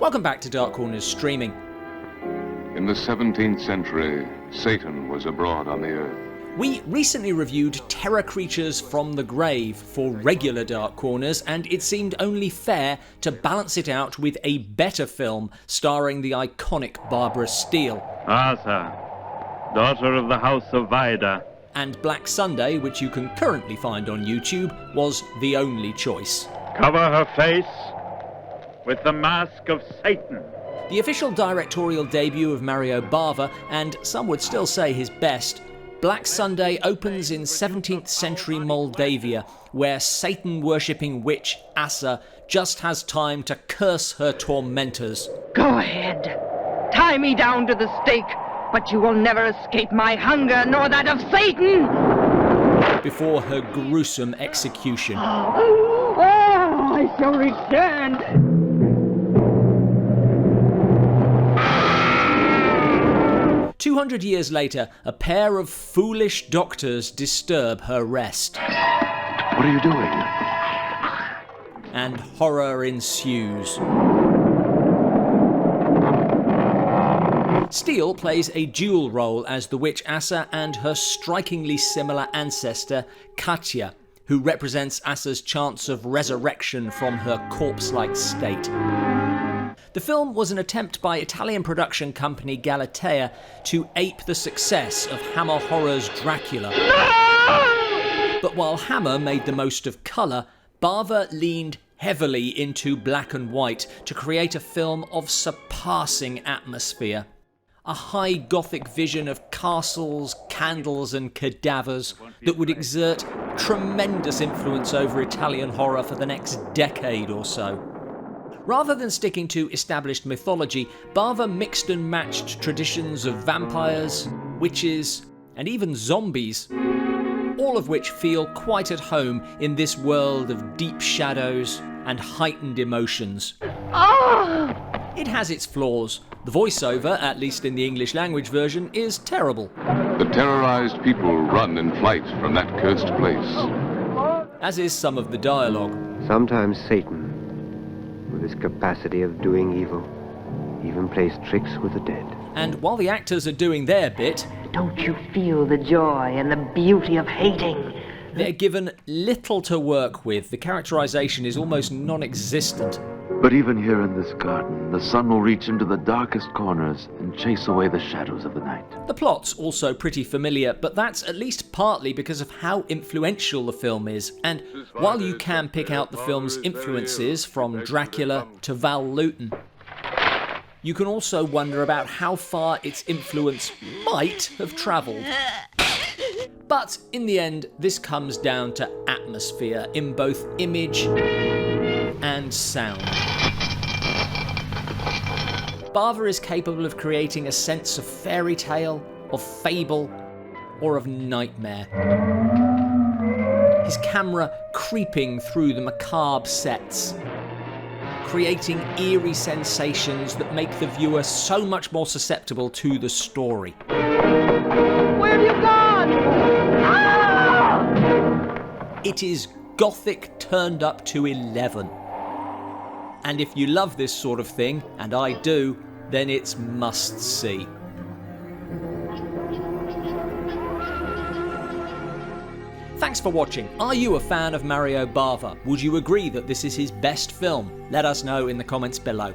Welcome back to Dark Corners Streaming. In the 17th century, Satan was abroad on the earth. We recently reviewed Terror Creatures from the Grave for regular Dark Corners, and it seemed only fair to balance it out with a better film starring the iconic Barbara Steele. Asa, daughter of the House of Vajda. And Black Sunday, which you can currently find on YouTube, was the only choice. Cover her face with the mask of Satan. The official directorial debut of Mario Bava, and some would still say his best, Black Sunday opens in 17th century Maldavia, where Satan-worshipping witch Asa just has time to curse her tormentors. Go ahead. Tie me down to the stake, but you will never escape my hunger nor that of Satan! Before her gruesome execution. Oh, I shall return! 200 years later, a pair of foolish doctors disturb her rest. What are you doing? And horror ensues. Steele plays a dual role as the witch Asa and her strikingly similar ancestor, Katia, who represents Asa's chance of resurrection from her corpse-like state. The film was an attempt by Italian production company Galatea to ape the success of Hammer Horror's Dracula. No! But while Hammer made the most of colour, Bava leaned heavily into black and white to create a film of surpassing atmosphere. A high gothic vision of castles, candles and cadavers that would exert tremendous influence over Italian horror for the next decade or so. Rather than sticking to established mythology, Bava mixed and matched traditions of vampires, witches, and even zombies, all of which feel quite at home in this world of deep shadows and heightened emotions. Oh! It has its flaws. The voiceover, at least in the English language version, is terrible. The terrorized people run in flight from that cursed place. As is some of the dialogue. Sometimes Satan, with his capacity of doing evil, even plays tricks with the dead. And while the actors are doing their bit, don't you feel the joy and the beauty of hating? They're given little to work with. The characterization is almost non-existent. But even here in this garden, the sun will reach into the darkest corners and chase away the shadows of the night. The plot's also pretty familiar, but that's at least partly because of how influential the film is. And while you can pick out the film's influences from Dracula to Val Lewton, you can also wonder about how far its influence might have travelled. But in the end, this comes down to atmosphere in both image and sound. Bava is capable of creating a sense of fairy tale, of fable, or of nightmare. His camera creeping through the macabre sets, creating eerie sensations that make the viewer so much more susceptible to the story. Where have you gone? Ah! It is gothic turned up to 11. And if you love this sort of thing, and I do, then it's must see. Thanks for watching. Are you a fan of Mario Bava? Would you agree that this is his best film? Let us know in the comments below.